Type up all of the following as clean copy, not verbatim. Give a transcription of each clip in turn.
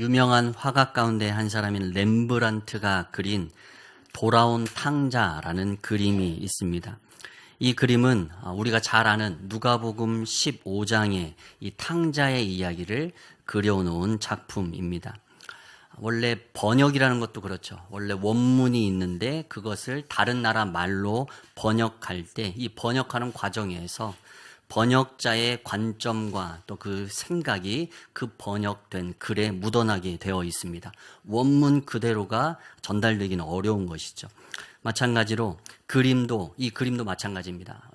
유명한 화가 가운데 한 사람인 렘브란트가 그린 돌아온 탕자라는 그림이 있습니다. 이 그림은 우리가 잘 아는 누가복음 15장의 이 탕자의 이야기를 그려놓은 작품입니다. 원래 번역이라는 것도 그렇죠. 원래 원문이 있는데 그것을 다른 나라 말로 번역할 때 이 번역하는 과정에서 번역자의 관점과 또 그 생각이 그 번역된 글에 묻어나게 되어 있습니다. 원문 그대로가 전달되기는 어려운 것이죠. 마찬가지로 이 그림도 마찬가지입니다.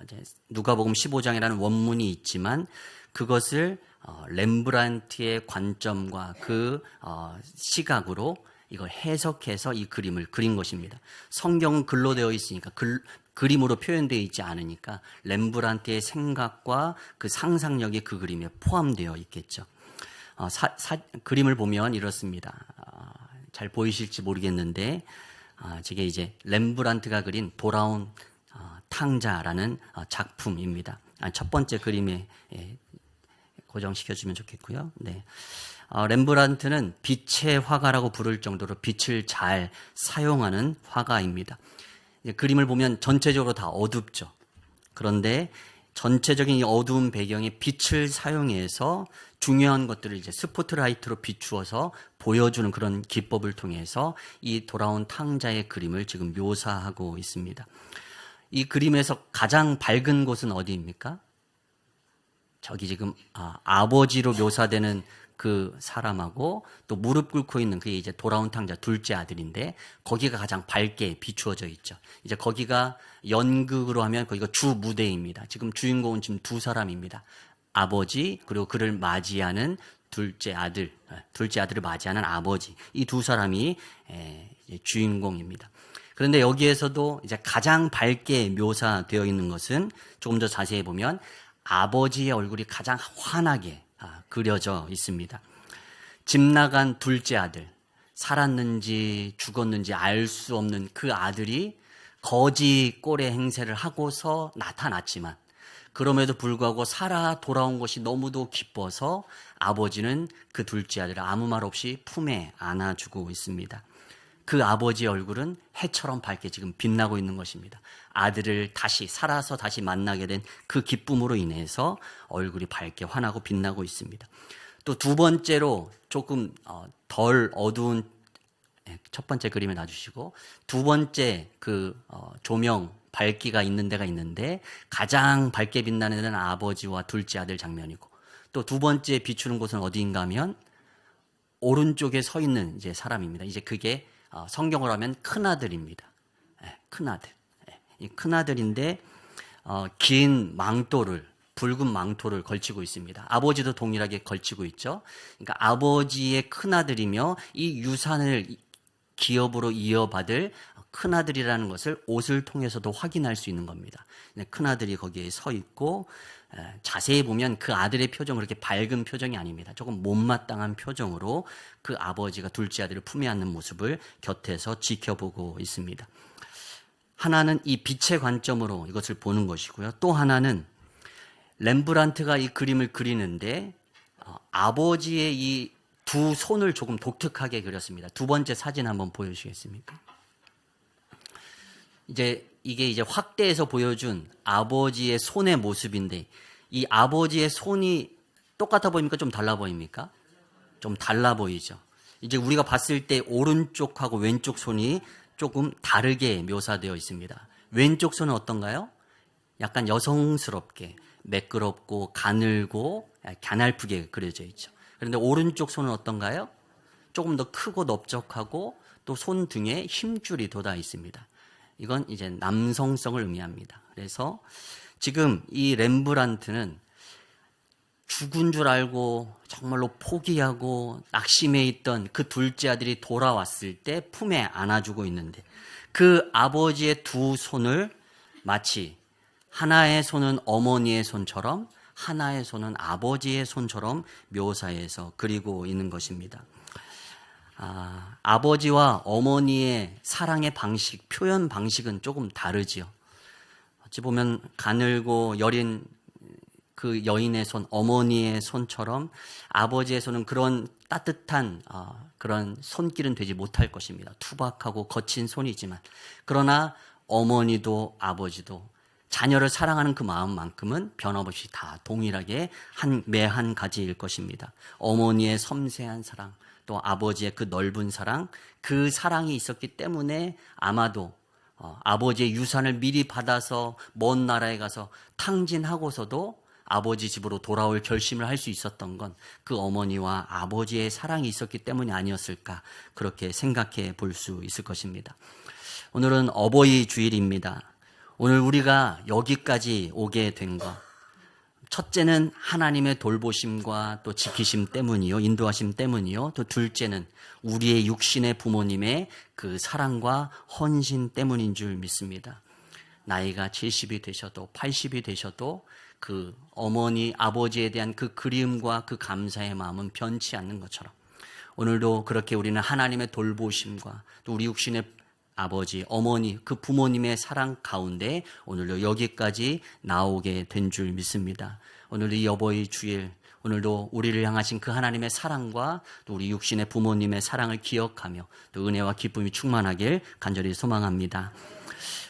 누가복음 15장이라는 원문이 있지만 그것을 렘브란트의 관점과 그 시각으로 이걸 해석해서 이 그림을 그린 것입니다. 성경은 글로 되어 있으니까 그림으로 표현되어 있지 않으니까 렘브란트의 생각과 그 상상력이 그 그림에 포함되어 있겠죠. 그림을 보면 이렇습니다. 잘 보이실지 모르겠는데 저게 이제 렘브란트가 그린 돌아온 탕자라는 작품입니다. 첫 번째 그림에 고정시켜주면 좋겠고요. 네. 렘브란트는 빛의 화가라고 부를 정도로 빛을 잘 사용하는 화가입니다. 그림을 보면 전체적으로 다 어둡죠. 그런데 전체적인 이 어두운 배경에 빛을 사용해서 중요한 것들을 이제 스포트라이트로 비추어서 보여주는 그런 기법을 통해서 이 돌아온 탕자의 그림을 지금 묘사하고 있습니다. 이 그림에서 가장 밝은 곳은 어디입니까? 저기 지금 아버지로 묘사되는 그 사람하고 또 무릎 꿇고 있는 그게 이제 돌아온 탕자 둘째 아들인데 거기가 가장 밝게 비추어져 있죠. 이제 거기가 연극으로 하면 거기가 주 무대입니다. 지금 주인공은 지금 두 사람입니다. 아버지 그리고 그를 맞이하는 둘째 아들을 맞이하는 아버지, 이 두 사람이 주인공입니다. 그런데 여기에서도 이제 가장 밝게 묘사되어 있는 것은 조금 더 자세히 보면 아버지의 얼굴이 가장 환하게 그려져 있습니다. 집 나간 둘째 아들, 살았는지 죽었는지 알 수 없는 그 아들이 거지 꼴의 행세를 하고서 나타났지만 그럼에도 불구하고 살아 돌아온 것이 너무도 기뻐서 아버지는 그 둘째 아들을 아무 말 없이 품에 안아주고 있습니다. 그 아버지의 얼굴은 해처럼 밝게 지금 빛나고 있는 것입니다. 아들을 살아서 다시 만나게 된 그 기쁨으로 인해서 얼굴이 밝게 환하고 빛나고 있습니다. 또 두 번째로 조금 덜 어두운 첫 번째 그림을 놔주시고 두 번째 조명 밝기가 있는 데가 있는데 가장 밝게 빛나는 데는 아버지와 둘째 아들 장면이고 또 두 번째 비추는 곳은 어디인가 하면 오른쪽에 서 있는 이제 사람입니다. 이제 그게 성경으로 하면 큰아들입니다. 큰아들. 이 큰아들인데 긴 붉은 망토를 걸치고 있습니다. 아버지도 동일하게 걸치고 있죠. 그러니까 아버지의 큰아들이며 이 유산을 기업으로 이어받을 큰아들이라는 것을 옷을 통해서도 확인할 수 있는 겁니다. 큰아들이 거기에 서 있고 자세히 보면 그 아들의 표정은 그렇게 밝은 표정이 아닙니다. 조금 못마땅한 표정으로 그 아버지가 둘째 아들을 품에 안는 모습을 곁에서 지켜보고 있습니다. 하나는 이 빛의 관점으로 이것을 보는 것이고요. 또 하나는 렘브란트가 이 그림을 그리는데 아버지의 이 두 손을 조금 독특하게 그렸습니다. 두 번째 사진 한번 보여주시겠습니까? 이게 이제 확대해서 보여준 아버지의 손의 모습인데 이 아버지의 손이 똑같아 보입니까? 좀 달라 보입니까? 좀 달라 보이죠. 이제 우리가 봤을 때 오른쪽하고 왼쪽 손이 조금 다르게 묘사되어 있습니다. 왼쪽 손은 어떤가요? 약간 여성스럽게 매끄럽고 가늘고 가냘프게 그려져 있죠. 그런데 오른쪽 손은 어떤가요? 조금 더 크고 넓적하고 또 손등에 힘줄이 돋아 있습니다. 이건 이제 남성성을 의미합니다. 그래서 지금 이 렘브란트는 죽은 줄 알고 정말로 포기하고 낙심해 있던 그 둘째 아들이 돌아왔을 때 품에 안아주고 있는데 그 아버지의 두 손을 마치 하나의 손은 어머니의 손처럼 하나의 손은 아버지의 손처럼 묘사해서 그리고 있는 것입니다. 아버지와 어머니의 사랑의 방식, 표현 방식은 조금 다르지요. 어찌 보면 가늘고 여린 그 여인의 손, 어머니의 손처럼 아버지의 손은 그런 따뜻한 그런 손길은 되지 못할 것입니다. 투박하고 거친 손이지만, 그러나 어머니도 아버지도 자녀를 사랑하는 그 마음만큼은 변함없이 다 동일하게 매 한 가지일 것입니다. 어머니의 섬세한 사랑, 또 아버지의 그 넓은 사랑, 그 사랑이 있었기 때문에 아마도 아버지의 유산을 미리 받아서 먼 나라에 가서 탕진하고서도 아버지 집으로 돌아올 결심을 할 수 있었던 건 그 어머니와 아버지의 사랑이 있었기 때문이 아니었을까, 그렇게 생각해 볼 수 있을 것입니다. 오늘은 어버이 주일입니다. 오늘 우리가 여기까지 오게 된 것, 첫째는 하나님의 돌보심과 또 지키심 때문이요, 인도하심 때문이요. 또 둘째는 우리의 육신의 부모님의 그 사랑과 헌신 때문인 줄 믿습니다. 나이가 70이 되셔도 80이 되셔도 그 어머니, 아버지에 대한 그 그리움과 그 감사의 마음은 변치 않는 것처럼 오늘도 그렇게 우리는 하나님의 돌보심과 또 우리 육신의 아버지, 어머니, 그 부모님의 사랑 가운데 오늘도 여기까지 나오게 된 줄 믿습니다. 오늘 이 어버이 주일, 오늘도 우리를 향하신 그 하나님의 사랑과 또 우리 육신의 부모님의 사랑을 기억하며 또 은혜와 기쁨이 충만하길 간절히 소망합니다.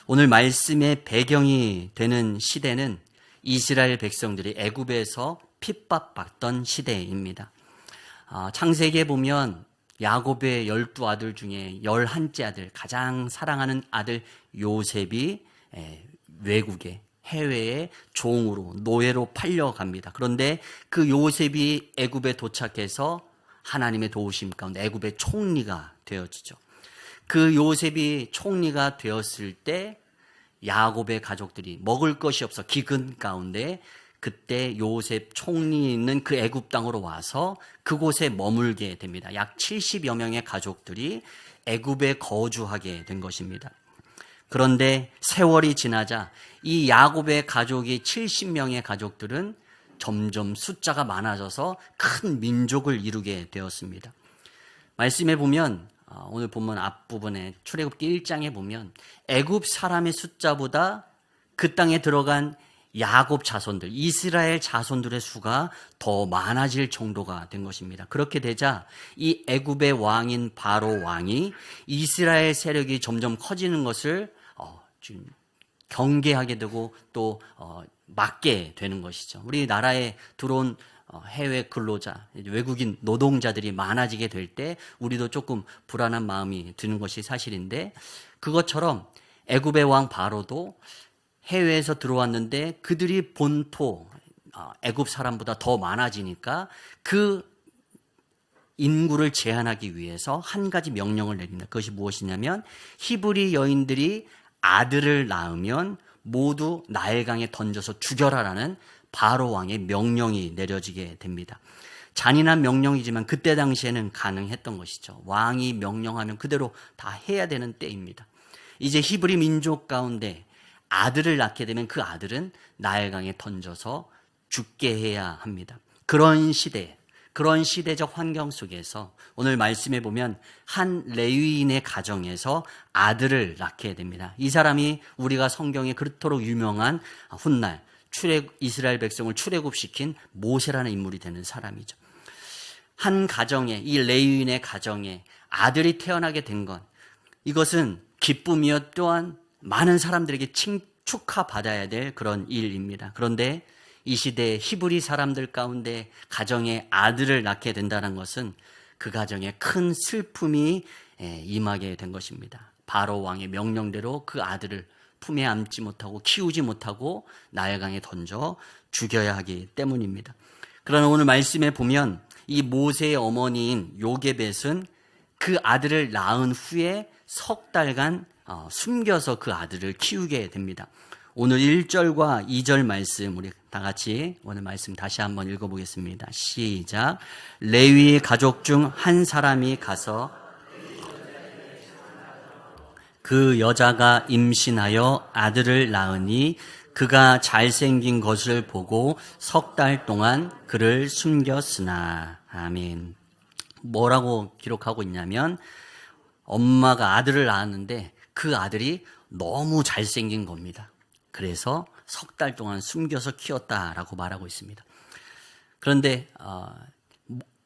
오늘 말씀의 배경이 되는 시대는 이스라엘 백성들이 애굽에서 핍박받던 시대입니다. 창세기에 보면 야곱의 12아들 중에 11째 아들, 가장 사랑하는 아들 요셉이 외국에, 해외에 종으로, 노예로 팔려갑니다. 그런데 그 요셉이 애굽에 도착해서 하나님의 도우심 가운데 애굽의 총리가 되어지죠. 그 요셉이 총리가 되었을 때 야곱의 가족들이 먹을 것이 없어 기근 가운데 그때 요셉 총리 있는 그 애굽 땅으로 와서 그곳에 머물게 됩니다. 약 70여 명의 가족들이 애굽에 거주하게 된 것입니다. 그런데 세월이 지나자 이 야곱의 가족이 70명의 가족들은 점점 숫자가 많아져서 큰 민족을 이루게 되었습니다. 말씀에 보면 오늘 본문 앞부분에 출애굽기 1장에 보면 애굽 사람의 숫자보다 그 땅에 들어간 야곱 자손들, 이스라엘 자손들의 수가 더 많아질 정도가 된 것입니다. 그렇게 되자 이 애굽의 왕인 바로 왕이 이스라엘 세력이 점점 커지는 것을 지금 경계하게 되고 또 막게 되는 것이죠. 우리나라에 들어온 해외 근로자, 외국인 노동자들이 많아지게 될 때 우리도 조금 불안한 마음이 드는 것이 사실인데, 그것처럼 애굽의 왕 바로도 해외에서 들어왔는데 그들이 본토 애굽 사람보다 더 많아지니까 그 인구를 제한하기 위해서 한 가지 명령을 내립니다. 그것이 무엇이냐면 히브리 여인들이 아들을 낳으면 모두 나일강에 던져서 죽여라라는 바로 왕의 명령이 내려지게 됩니다. 잔인한 명령이지만 그때 당시에는 가능했던 것이죠. 왕이 명령하면 그대로 다 해야 되는 때입니다. 이제 히브리 민족 가운데 아들을 낳게 되면 그 아들은 나일강에 던져서 죽게 해야 합니다. 그런 시대, 그런 시대적 환경 속에서 오늘 말씀에 보면 한 레위인의 가정에서 아들을 낳게 됩니다. 이 사람이 우리가 성경에 그렇도록 유명한 훗날 이스라엘 백성을 출애굽시킨 모세라는 인물이 되는 사람이죠. 한 가정에, 이 레위인의 가정에 아들이 태어나게 된 것, 이것은 기쁨이요 또한 많은 사람들에게 축하받아야 될 그런 일입니다. 그런데 이 시대의 히브리 사람들 가운데 가정에 아들을 낳게 된다는 것은 그 가정에 큰 슬픔이 임하게 된 것입니다. 바로 왕의 명령대로 그 아들을 품에 안지 못하고 키우지 못하고 나일강에 던져 죽여야 하기 때문입니다. 그러나 오늘 말씀에 보면 이 모세의 어머니인 요게벳은 그 아들을 낳은 후에 석 달간 숨겨서 그 아들을 키우게 됩니다. 오늘 1절과 2절 말씀 우리 다 같이 오늘 말씀 다시 한번 읽어보겠습니다. 시작. 레위 가족 중 한 사람이 가서 그 여자가 임신하여 아들을 낳으니 그가 잘생긴 것을 보고 석 달 동안 그를 숨겼으나. 아멘. 뭐라고 기록하고 있냐면 엄마가 아들을 낳았는데 그 아들이 너무 잘생긴 겁니다. 그래서 석 달 동안 숨겨서 키웠다라고 말하고 있습니다. 그런데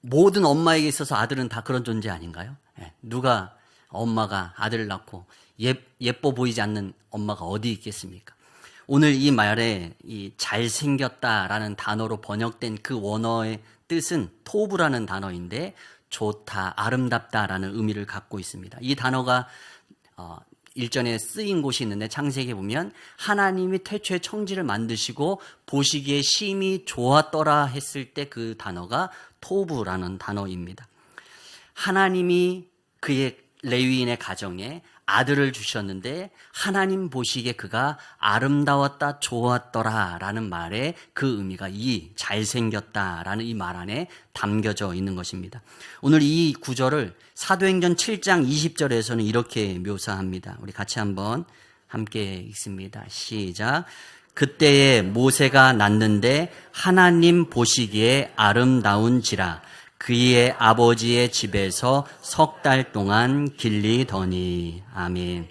모든 엄마에게 있어서 아들은 다 그런 존재 아닌가요? 누가 엄마가 아들을 낳고 예뻐 보이지 않는 엄마가 어디 있겠습니까? 오늘 이 말에 이 잘생겼다라는 단어로 번역된 그 원어의 뜻은 토브라는 단어인데 좋다, 아름답다라는 의미를 갖고 있습니다. 이 단어가 일전에 쓰인 곳이 있는데 창세기에 보면 하나님이 태초에 천지를 만드시고 보시기에 심히 좋았더라 했을 때 그 단어가 토브라는 단어입니다. 하나님이 그의 레위인의 가정에 아들을 주셨는데 하나님 보시기에 그가 아름다웠다, 좋았더라 라는 말에 그 의미가 이 잘생겼다 라는 이 말 안에 담겨져 있는 것입니다. 오늘 이 구절을 사도행전 7장 20절에서는 이렇게 묘사합니다. 우리 같이 한번 함께 읽습니다. 시작. 그때에 모세가 낳는데 하나님 보시기에 아름다운지라 그의 아버지의 집에서 석 달 동안 길리더니. 아멘.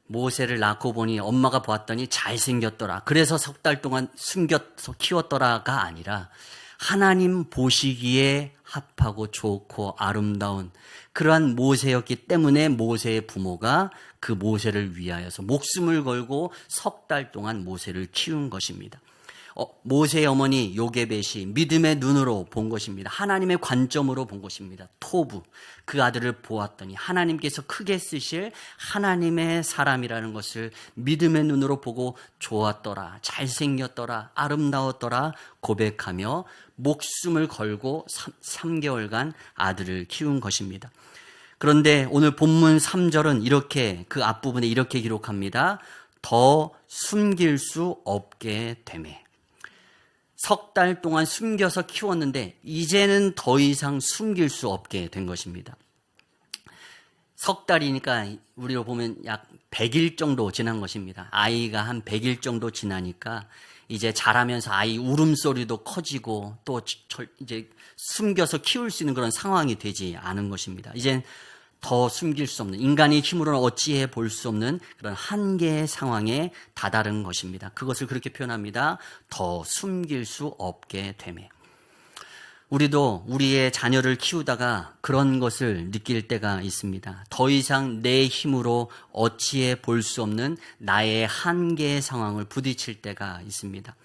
모세를 낳고 보니 엄마가 보았더니 잘생겼더라. 그래서 석 달 동안 숨겨서 키웠더라가 아니라 하나님 보시기에 합하고 좋고 아름다운 그러한 모세였기 때문에 모세의 부모가 그 모세를 위하여서 목숨을 걸고 석 달 동안 모세를 키운 것입니다. 모세의 어머니 요게벳이 믿음의 눈으로 본 것입니다. 하나님의 관점으로 본 것입니다. 토브, 그 아들을 보았더니 하나님께서 크게 쓰실 하나님의 사람이라는 것을 믿음의 눈으로 보고 좋았더라, 잘생겼더라, 아름다웠더라 고백하며 목숨을 걸고 3개월간 아들을 키운 것입니다. 그런데 오늘 본문 3절은 이렇게 그 앞부분에 이렇게 기록합니다. 더 숨길 수 없게 되매. 석 달 동안 숨겨서 키웠는데 이제는 더 이상 숨길 수 없게 된 것입니다. 석 달이니까 우리로 보면 약 100일 정도 지난 것입니다. 아이가 한 100일 정도 지나니까 이제 자라면서 아이 울음소리도 커지고 또 이제 숨겨서 키울 수 있는 그런 상황이 되지 않은 것입니다. 이젠 더 숨길 수 없는, 인간의 힘으로는 어찌해 볼 수 없는 그런 한계의 상황에 다다른 것입니다. 그것을 그렇게 표현합니다. 더 숨길 수 없게 되매. 우리도 우리의 자녀를 키우다가 그런 것을 느낄 때가 있습니다. 더 이상 내 힘으로 어찌해 볼 수 없는 나의 한계의 상황을 부딪힐 때가 있습니다.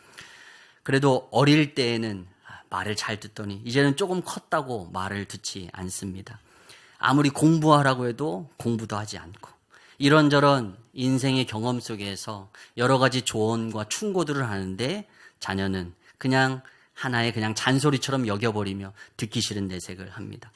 그래도 어릴 때에는 말을 잘 듣더니 이제는 조금 컸다고 말을 듣지 않습니다. 아무리 공부하라고 해도 공부도 하지 않고 이런저런 인생의 경험 속에서 여러 가지 조언과 충고들을 하는데 자녀는 그냥 하나의 그냥 잔소리처럼 여겨버리며 듣기 싫은 내색을 합니다.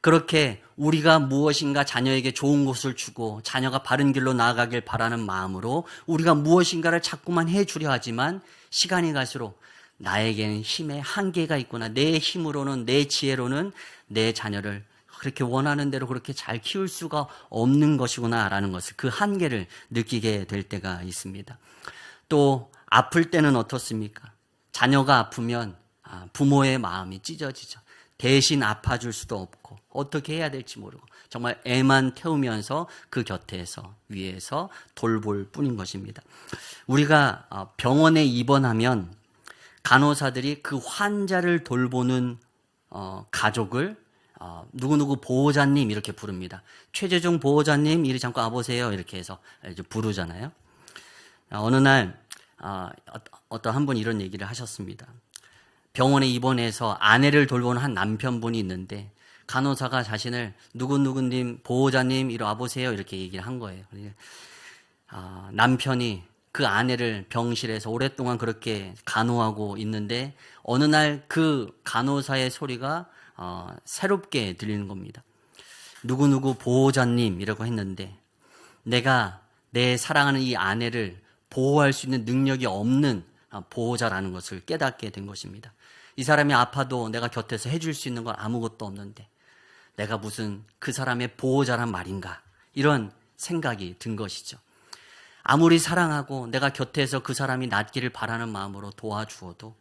그렇게 우리가 무엇인가 자녀에게 좋은 것을 주고 자녀가 바른 길로 나아가길 바라는 마음으로 우리가 무엇인가를 자꾸만 해주려 하지만 시간이 갈수록 나에게는 힘의 한계가 있구나. 내 힘으로는, 내 지혜로는 내 자녀를 그렇게 원하는 대로 그렇게 잘 키울 수가 없는 것이구나라는 것을, 그 한계를 느끼게 될 때가 있습니다. 또 아플 때는 어떻습니까? 자녀가 아프면 부모의 마음이 찢어지죠. 대신 아파줄 수도 없고 어떻게 해야 될지 모르고 정말 애만 태우면서 그 곁에서 위에서 돌볼 뿐인 것입니다. 우리가 병원에 입원하면 간호사들이 그 환자를 돌보는 가족을 누구누구 보호자님 이렇게 부릅니다. 최재종 보호자님 이리 잠깐 와보세요 이렇게 해서 부르잖아요. 어느 날 어떤 한 분이 이런 얘기를 하셨습니다. 병원에 입원해서 아내를 돌보는 한 남편분이 있는데 간호사가 자신을 누구누구님 보호자님 이리 와보세요 이렇게 얘기를 한 거예요. 남편이 그 아내를 병실에서 오랫동안 그렇게 간호하고 있는데 어느 날 그 간호사의 소리가 새롭게 들리는 겁니다. 누구누구 보호자님이라고 했는데 내가 내 사랑하는 이 아내를 보호할 수 있는 능력이 없는 보호자라는 것을 깨닫게 된 것입니다. 이 사람이 아파도 내가 곁에서 해줄 수 있는 건 아무것도 없는데 내가 무슨 그 사람의 보호자란 말인가, 이런 생각이 든 것이죠. 아무리 사랑하고 내가 곁에서 그 사람이 낫기를 바라는 마음으로 도와주어도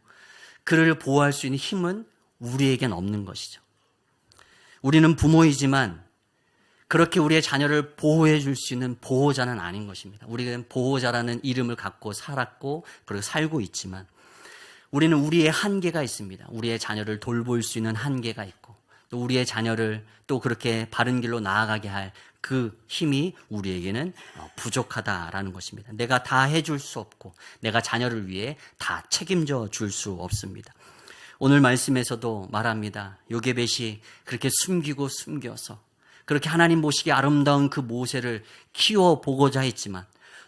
그를 보호할 수 있는 힘은 우리에겐 없는 것이죠. 우리는 부모이지만 그렇게 우리의 자녀를 보호해 줄 수 있는 보호자는 아닌 것입니다. 우리는 보호자라는 이름을 갖고 살았고 그리고 살고 있지만 우리는 우리의 한계가 있습니다. 우리의 자녀를 돌볼 수 있는 한계가 있고 또 우리의 자녀를 또 그렇게 바른 길로 나아가게 할 그 힘이 우리에게는 부족하다라는 것입니다. 내가 다 해줄 수 없고 내가 자녀를 위해 다 책임져 줄 수 없습니다. 오늘 말씀에서도 말합니다. 요게벳이 그렇게 숨기고 숨겨서 그렇게 하나님 보시기에 아름다운 그 모세를 키워보고자 했지만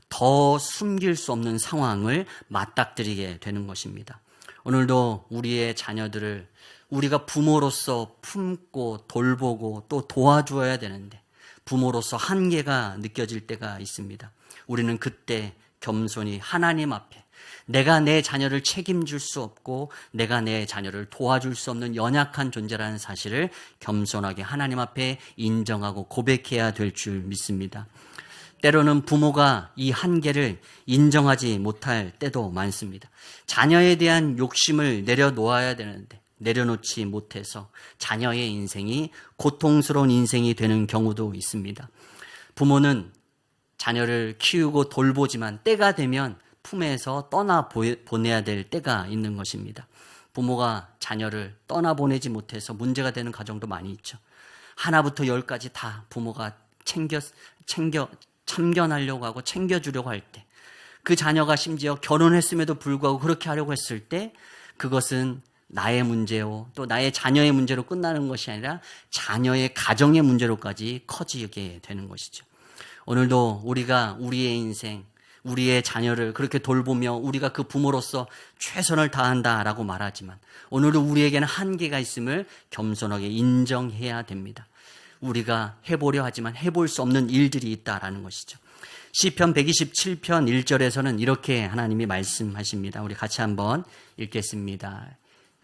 더 숨길 수 없는 상황을 맞닥뜨리게 되는 것입니다. 오늘도 우리의 자녀들을 우리가 부모로서 품고 돌보고 또 도와줘야 되는데 부모로서 한계가 느껴질 때가 있습니다. 우리는 그때 겸손히 하나님 앞에 내가 내 자녀를 책임질 수 없고 내가 내 자녀를 도와줄 수 없는 연약한 존재라는 사실을 겸손하게 하나님 앞에 인정하고 고백해야 될 줄 믿습니다. 때로는 부모가 이 한계를 인정하지 못할 때도 많습니다. 자녀에 대한 욕심을 내려놓아야 되는데 내려놓지 못해서 자녀의 인생이 고통스러운 인생이 되는 경우도 있습니다. 부모는 자녀를 키우고 돌보지만 때가 되면 품에서 떠나보내야 될 때가 있는 것입니다. 부모가 자녀를 떠나보내지 못해서 문제가 되는 가정도 많이 있죠. 하나부터 열까지 다 부모가 참견하려고 하고 챙겨주려고 할 때, 그 자녀가 심지어 결혼했음에도 불구하고 그렇게 하려고 했을 때 그것은 나의 문제요 또 나의 자녀의 문제로 끝나는 것이 아니라 자녀의 가정의 문제로까지 커지게 되는 것이죠. 오늘도 우리가 우리의 인생, 우리의 자녀를 그렇게 돌보며 우리가 그 부모로서 최선을 다한다라고 말하지만 오늘도 우리에게는 한계가 있음을 겸손하게 인정해야 됩니다. 우리가 해보려 하지만 해볼 수 없는 일들이 있다라는 것이죠. 시편 127편 1절에서는 이렇게 하나님이 말씀하십니다. 우리 같이 한번 읽겠습니다.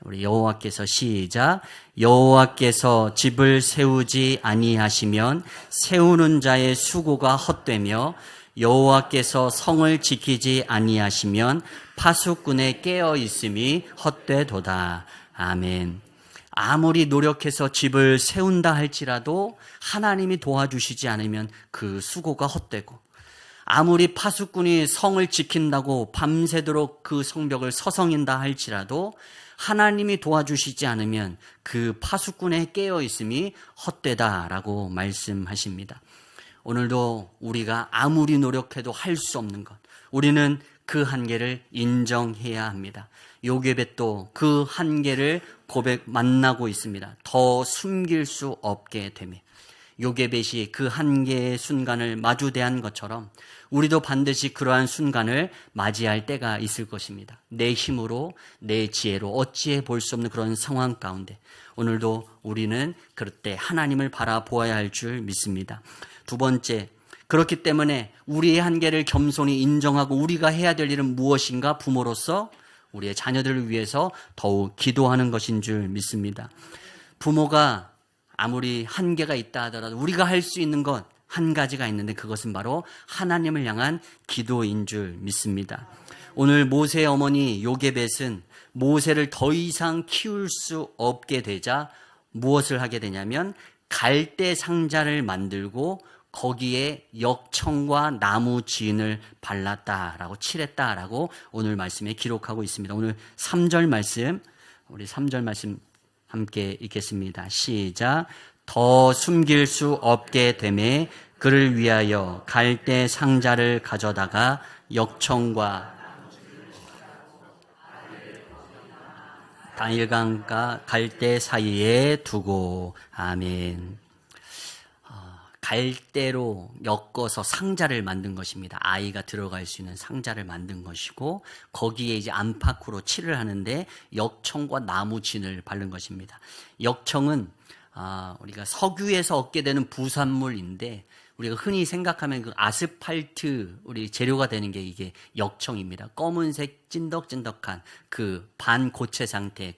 우리 여호와께서 시작. 여호와께서 집을 세우지 아니하시면 세우는 자의 수고가 헛되며 여호와께서 성을 지키지 아니하시면 파수꾼의 깨어 있음이 헛되도다. 아멘. 아무리 노력해서 집을 세운다 할지라도 하나님이 도와주시지 않으면 그 수고가 헛되고, 아무리 파수꾼이 성을 지킨다고 밤새도록 그 성벽을 서성인다 할지라도 하나님이 도와주시지 않으면 그 파수꾼의 깨어있음이 헛되다라고 말씀하십니다. 오늘도 우리가 아무리 노력해도 할 수 없는 것, 우리는 그 한계를 인정해야 합니다. 요게벳도 그 한계를 만나고 있습니다. 더 숨길 수 없게 되며 요게벳이 그 한계의 순간을 마주대한 것처럼 우리도 반드시 그러한 순간을 맞이할 때가 있을 것입니다. 내 힘으로 내 지혜로 어찌해 볼 수 없는 그런 상황 가운데 오늘도 우리는 그럴 때 하나님을 바라보아야 할 줄 믿습니다. 두 번째, 그렇기 때문에 우리의 한계를 겸손히 인정하고 우리가 해야 될 일은 무엇인가? 부모로서 우리의 자녀들을 위해서 더욱 기도하는 것인 줄 믿습니다. 부모가 아무리 한계가 있다 하더라도 우리가 할 수 있는 것 한 가지가 있는데 그것은 바로 하나님을 향한 기도인 줄 믿습니다. 오늘 모세의 어머니 요게벳은 모세를 더 이상 키울 수 없게 되자 무엇을 하게 되냐면 갈대 상자를 만들고 거기에 역청과 나무 지인을 발랐다라고 칠했다라고 오늘 말씀에 기록하고 있습니다. 오늘 3절 말씀, 우리 3절 말씀 함께 읽겠습니다. 시작. 더 숨길 수 없게 되매 그를 위하여 갈대 상자를 가져다가 역청과 다닐강과 갈대 사이에 두고. 아멘. 갈대로 엮어서 상자를 만든 것입니다. 아이가 들어갈 수 있는 상자를 만든 것이고 거기에 이제 안팎으로 칠을 하는데 역청과 나무진을 바른 것입니다. 역청은 우리가 석유에서 얻게 되는 부산물인데 우리가 흔히 생각하면 그 아스팔트 우리 재료가 되는 게 이게 역청입니다. 검은색 찐덕찐덕한 그 반고체 상태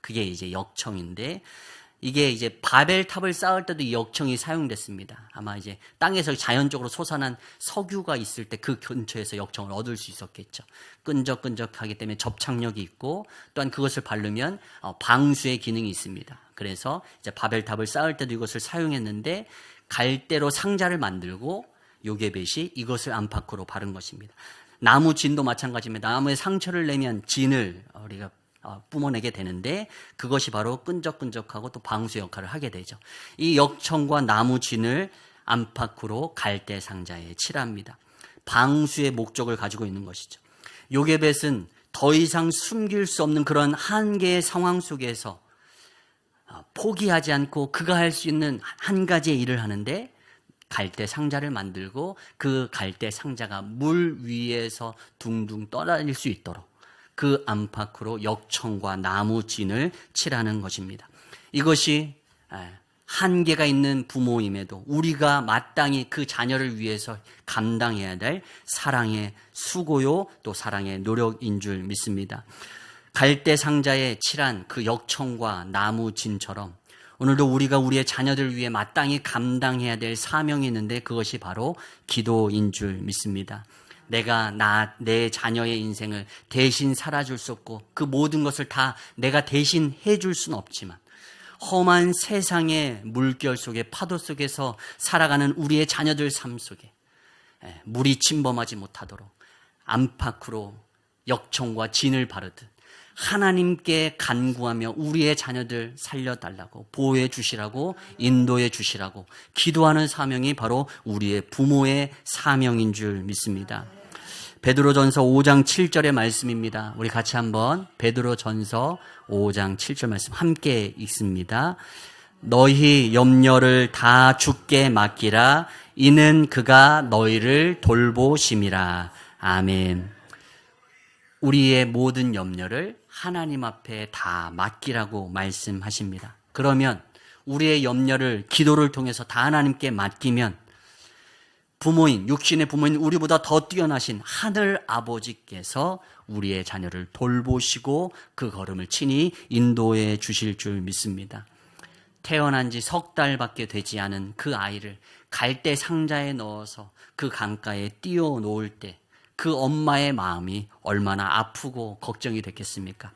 그게 이제 역청인데 이게 이제 바벨탑을 쌓을 때도 이 역청이 사용됐습니다. 아마 이제 땅에서 자연적으로 솟아난 석유가 있을 때 그 근처에서 역청을 얻을 수 있었겠죠. 끈적끈적하기 때문에 접착력이 있고 또한 그것을 바르면 방수의 기능이 있습니다. 그래서 이제 바벨탑을 쌓을 때도 이것을 사용했는데 갈대로 상자를 만들고 요게벳이 이것을 안팎으로 바른 것입니다. 나무 진도 마찬가지입니다. 나무에 상처를 내면 진을 우리가 뿜어내게 되는데 그것이 바로 끈적끈적하고 또 방수 역할을 하게 되죠. 이 역청과 나무 진을 안팎으로 갈대 상자에 칠합니다. 방수의 목적을 가지고 있는 것이죠. 요게벳은 더 이상 숨길 수 없는 그런 한계의 상황 속에서 포기하지 않고 그가 할 수 있는 한 가지의 일을 하는데 갈대 상자를 만들고 그 갈대 상자가 물 위에서 둥둥 떠다닐 수 있도록 그 안팎으로 역청과 나무 진을 칠하는 것입니다. 이것이 한계가 있는 부모임에도 우리가 마땅히 그 자녀를 위해서 감당해야 될 사랑의 수고요 또 사랑의 노력인 줄 믿습니다. 갈대 상자에 칠한 그 역청과 나무 진처럼 오늘도 우리가 우리의 자녀들 위해 마땅히 감당해야 될 사명이 있는데 그것이 바로 기도인 줄 믿습니다. 내가 내 자녀의 인생을 대신 살아줄 수 없고 그 모든 것을 다 내가 대신 해줄 수는 없지만 험한 세상의 물결 속에 파도 속에서 살아가는 우리의 자녀들 삶 속에 물이 침범하지 못하도록 안팎으로 역청과 진을 바르듯 하나님께 간구하며 우리의 자녀들 살려달라고 보호해 주시라고 인도해 주시라고 기도하는 사명이 바로 우리의 부모의 사명인 줄 믿습니다. 베드로전서 5장 7절의 말씀입니다. 우리 같이 한번 베드로전서 5장 7절 말씀 함께 읽습니다. 너희 염려를 다 주께 맡기라. 이는 그가 너희를 돌보심이라. 아멘. 우리의 모든 염려를 하나님 앞에 다 맡기라고 말씀하십니다. 그러면 우리의 염려를 기도를 통해서 다 하나님께 맡기면 부모인, 육신의 부모인 우리보다 더 뛰어나신 하늘 아버지께서 우리의 자녀를 돌보시고 그 걸음을 친히 인도해 주실 줄 믿습니다. 태어난 지 석 달밖에 되지 않은 그 아이를 갈대 상자에 넣어서 그 강가에 띄워 놓을 때 그 엄마의 마음이 얼마나 아프고 걱정이 됐겠습니까?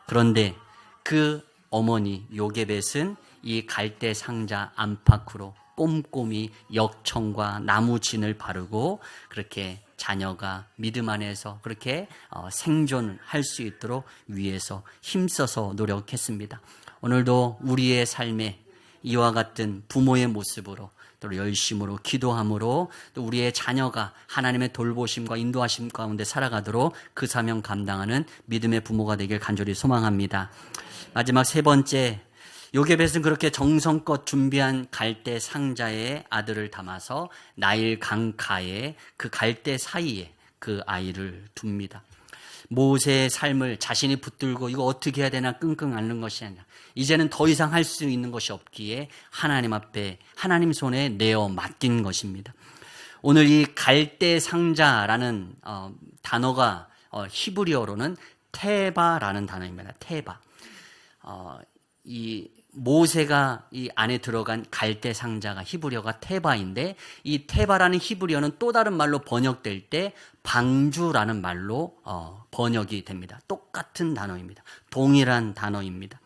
그런데 그 어머니 요게벳은 이 갈대 상자 안팎으로 꼼꼼히 역청과 나무 진을 바르고 그렇게 자녀가 믿음 안에서 그렇게 생존할 수 있도록 위해서 힘써서 노력했습니다. 오늘도 우리의 삶에 이와 같은 부모의 모습으로 또 열심으로 기도함으로 또 우리의 자녀가 하나님의 돌보심과 인도하심 가운데 살아가도록 그 사명 감당하는 믿음의 부모가 되길 간절히 소망합니다. 마지막 세 번째, 요게벳은 그렇게 정성껏 준비한 갈대 상자에 아들을 담아서 나일 강가에 그 갈대 사이에 그 아이를 둡니다. 모세의 삶을 자신이 붙들고 이거 어떻게 해야 되나 끙끙 앓는 것이 아니라 이제는 더 이상 할 수 있는 것이 없기에 하나님 앞에 하나님 손에 내어 맡긴 것입니다. 오늘 이 갈대 상자라는 단어가 히브리어로는 테바라는 단어입니다. 테바. 이 모세가 이 안에 들어간 갈대 상자가 히브리어가 테바인데 이 테바라는 히브리어는 또 다른 말로 번역될 때 방주라는 말로 번역이 됩니다. 똑같은 단어입니다. 동일한 단어입니다.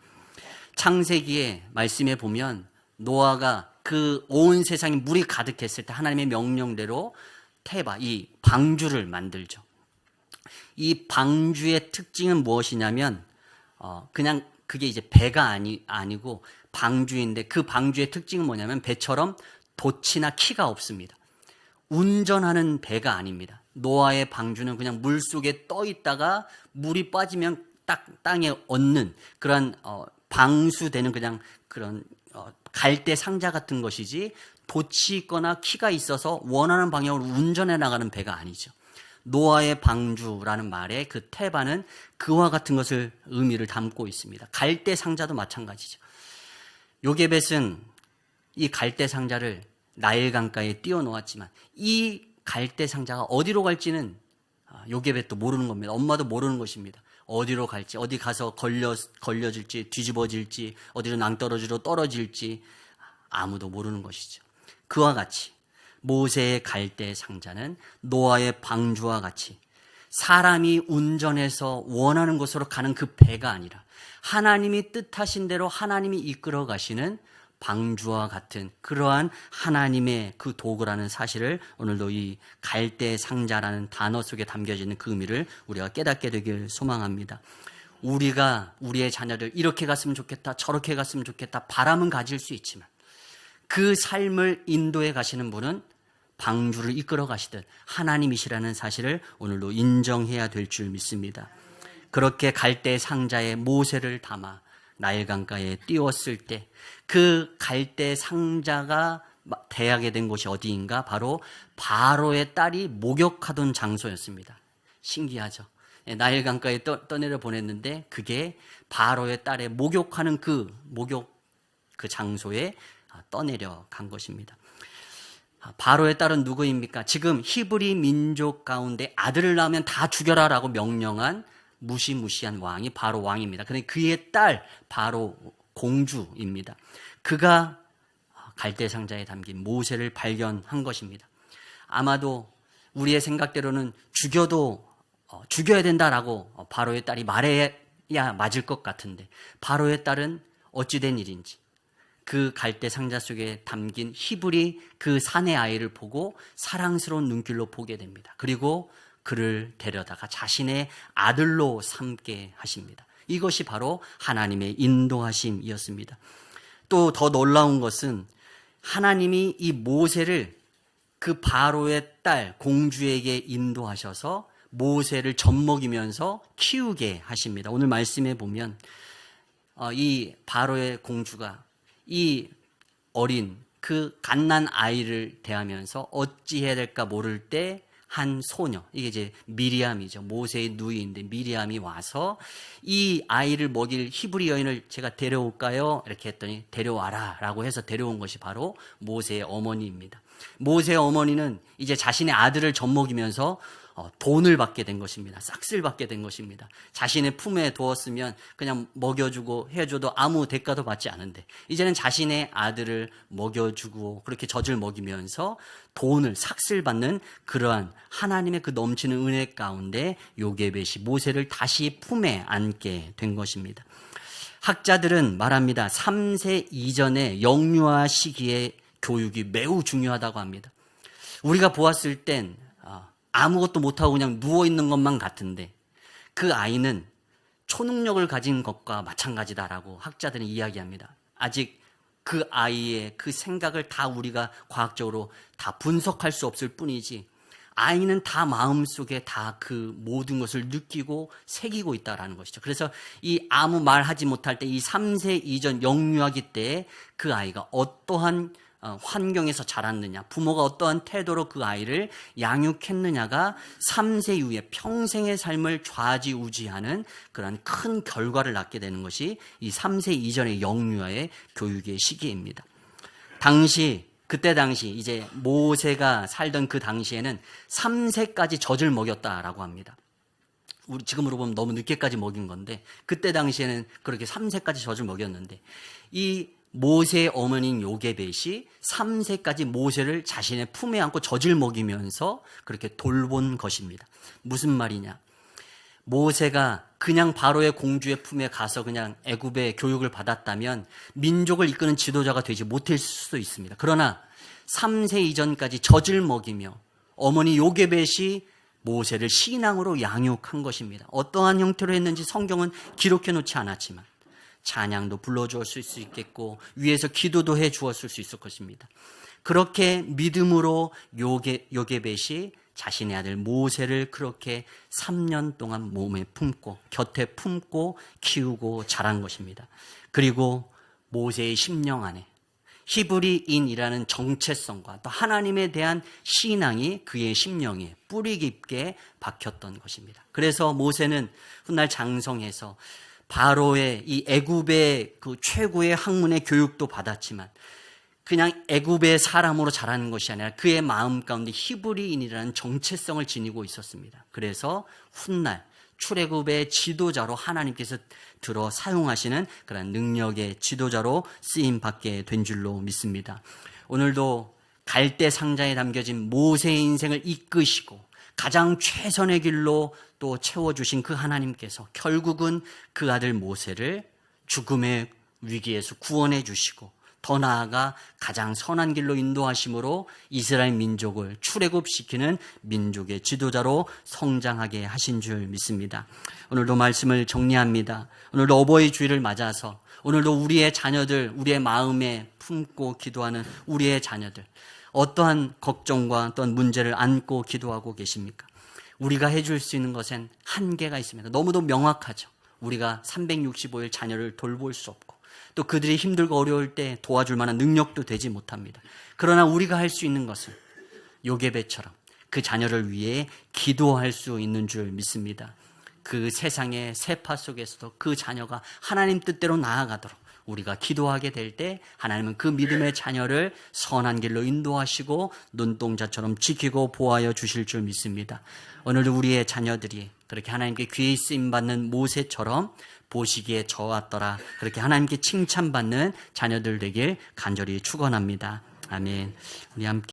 창세기의 말씀에 보면 노아가 그 온 세상에 물이 가득했을 때 하나님의 명령대로 테바, 이 방주를 만들죠. 이 방주의 특징은 무엇이냐면 그냥 그게 이제 배가 아니고 방주인데 그 방주의 특징은 뭐냐면 배처럼 돛이나 키가 없습니다. 운전하는 배가 아닙니다. 노아의 방주는 그냥 물 속에 떠 있다가 물이 빠지면 딱 땅에 얹는 그런 방수되는 그냥 그런 갈대 상자 같은 것이지 돛이 있거나 키가 있어서 원하는 방향으로 운전해 나가는 배가 아니죠. 노아의 방주라는 말의 그 테바는 그와 같은 것을 의미를 담고 있습니다. 갈대 상자도 마찬가지죠. 요게벳은 이 갈대 상자를 나일 강가에 띄워 놓았지만 이 갈대 상자가 어디로 갈지는 요게벳도 모르는 겁니다. 엄마도 모르는 것입니다. 어디로 갈지, 어디 가서 걸려질지, 뒤집어질지, 어디로 낭떠러지로 떨어질지 아무도 모르는 것이죠. 그와 같이 모세의 갈대 상자는 노아의 방주와 같이 사람이 운전해서 원하는 곳으로 가는 그 배가 아니라 하나님이 뜻하신 대로 하나님이 이끌어 가시는 방주와 같은 그러한 하나님의 그 도구라는 사실을 오늘도 이 갈대 상자라는 단어 속에 담겨져 있는 그 의미를 우리가 깨닫게 되길 소망합니다. 우리가 우리의 자녀를 이렇게 갔으면 좋겠다, 저렇게 갔으면 좋겠다 바람은 가질 수 있지만 그 삶을 인도해 가시는 분은 방주를 이끌어 가시듯 하나님이시라는 사실을 오늘도 인정해야 될 줄 믿습니다. 그렇게 갈대 상자에 모세를 담아 나일강가에 띄웠을 때 그 갈대 상자가 대하게 된 곳이 어디인가? 바로 바로의 딸이 목욕하던 장소였습니다. 신기하죠? 나일강가에 떠내려 보냈는데 그게 바로의 딸의 목욕하는 그 장소에 떠내려 간 것입니다. 바로의 딸은 누구입니까? 지금 히브리 민족 가운데 아들을 낳으면 다 죽여라라고 명령한 무시무시한 왕이 바로 왕입니다. 그런데 그의 딸 바로 공주입니다. 그가 갈대 상자에 담긴 모세를 발견한 것입니다. 아마도 우리의 생각대로는 죽여야 된다라고 바로의 딸이 말해야 맞을 것 같은데 바로의 딸은 어찌된 일인지 그 갈대 상자 속에 담긴 히브리 그 사내 아이를 보고 사랑스러운 눈길로 보게 됩니다. 그리고 그를 데려다가 자신의 아들로 삼게 하십니다. 이것이 바로 하나님의 인도하심이었습니다. 또 더 놀라운 것은 하나님이 이 모세를 그 바로의 딸 공주에게 인도하셔서 모세를 젖먹이면서 키우게 하십니다. 오늘 말씀에 보면 이 바로의 공주가 이 어린 그 갓난 아이를 대하면서 어찌해야 될까 모를 때 한 소녀, 이게 이제 미리암이죠. 모세의 누이인데 미리암이 와서 이 아이를 먹일 히브리 여인을 제가 데려올까요? 이렇게 했더니 데려와라 라고 해서 데려온 것이 바로 모세의 어머니입니다. 모세의 어머니는 이제 자신의 아들을 젖먹이면서 돈을 받게 된 것입니다. 싹쓸 받게 된 것입니다. 자신의 품에 두었으면 그냥 먹여주고 해줘도 아무 대가도 받지 않은데 이제는 자신의 아들을 먹여주고 그렇게 젖을 먹이면서 돈을 싹쓸 받는 그러한 하나님의 그 넘치는 은혜 가운데 요게벳이 모세를 다시 품에 안게 된 것입니다. 학자들은 말합니다. 3세 이전의 영유아 시기의 교육이 매우 중요하다고 합니다. 우리가 보았을 땐 아무것도 못하고 그냥 누워있는 것만 같은데 그 아이는 초능력을 가진 것과 마찬가지다라고 학자들은 이야기합니다. 아직 그 아이의 그 생각을 다 우리가 과학적으로 다 분석할 수 없을 뿐이지 아이는 다 마음속에 다 그 모든 것을 느끼고 새기고 있다라는 것이죠. 그래서 이 아무 말하지 못할 때 이 3세 이전 영유아기 때에 그 아이가 어떠한 환경에서 자랐느냐, 부모가 어떠한 태도로 그 아이를 양육했느냐가 3세 이후에 평생의 삶을 좌지우지하는 그런 큰 결과를 낳게 되는 것이 이 3세 이전의 영유아의 교육의 시기입니다. 그때 당시 이제 모세가 살던 그 당시에는 3세까지 젖을 먹였다라고 합니다. 우리 지금으로 보면 너무 늦게까지 먹인 건데 그때 당시에는 그렇게 3세까지 젖을 먹였는데 이 모세의 어머니인 요게벳이 3세까지 모세를 자신의 품에 안고 젖을 먹이면서 그렇게 돌본 것입니다. 무슨 말이냐? 모세가 그냥 바로의 공주의 품에 가서 그냥 애굽의 교육을 받았다면 민족을 이끄는 지도자가 되지 못했을 수도 있습니다. 그러나 3세 이전까지 젖을 먹이며 어머니 요게벳이 모세를 신앙으로 양육한 것입니다. 어떠한 형태로 했는지 성경은 기록해 놓지 않았지만 찬양도 불러주었을 수 있겠고 위에서 기도도 해 주었을 수 있을 것입니다. 그렇게 믿음으로 요게벳이 자신의 아들 모세를 그렇게 3년 동안 몸에 품고 곁에 품고 키우고 자란 것입니다. 그리고 모세의 심령 안에 히브리인이라는 정체성과 또 하나님에 대한 신앙이 그의 심령에 뿌리 깊게 박혔던 것입니다. 그래서 모세는 훗날 장성해서 바로의 이 애굽의 그 최고의 학문의 교육도 받았지만 그냥 애굽의 사람으로 자라는 것이 아니라 그의 마음 가운데 히브리인이라는 정체성을 지니고 있었습니다. 그래서 훗날 출애굽의 지도자로 하나님께서 들어 사용하시는 그런 능력의 지도자로 쓰임받게 된 줄로 믿습니다. 오늘도 갈대 상자에 담겨진 모세의 인생을 이끄시고 가장 최선의 길로 또 채워주신 그 하나님께서 결국은 그 아들 모세를 죽음의 위기에서 구원해 주시고 더 나아가 가장 선한 길로 인도하심으로 이스라엘 민족을 출애굽시키는 민족의 지도자로 성장하게 하신 줄 믿습니다. 오늘도 말씀을 정리합니다. 오늘도 어버이 주일을 맞아서 오늘도 우리의 자녀들, 우리의 마음에 품고 기도하는 우리의 자녀들, 어떠한 걱정과 어떤 문제를 안고 기도하고 계십니까? 우리가 해줄 수 있는 것엔 한계가 있습니다. 너무도 명확하죠. 우리가 365일 자녀를 돌볼 수 없고 또 그들이 힘들고 어려울 때 도와줄 만한 능력도 되지 못합니다. 그러나 우리가 할 수 있는 것은 요게벳처럼 그 자녀를 위해 기도할 수 있는 줄 믿습니다. 그 세상의 세파 속에서도 그 자녀가 하나님 뜻대로 나아가도록 우리가 기도하게 될 때 하나님은 그 믿음의 자녀를 선한 길로 인도하시고 눈동자처럼 지키고 보호하여 주실 줄 믿습니다. 오늘도 우리의 자녀들이 그렇게 하나님께 귀히 쓰임받는 모세처럼 보시기에 좋았더라 그렇게 하나님께 칭찬받는 자녀들 되길 간절히 축원합니다. 아멘. 우리 함께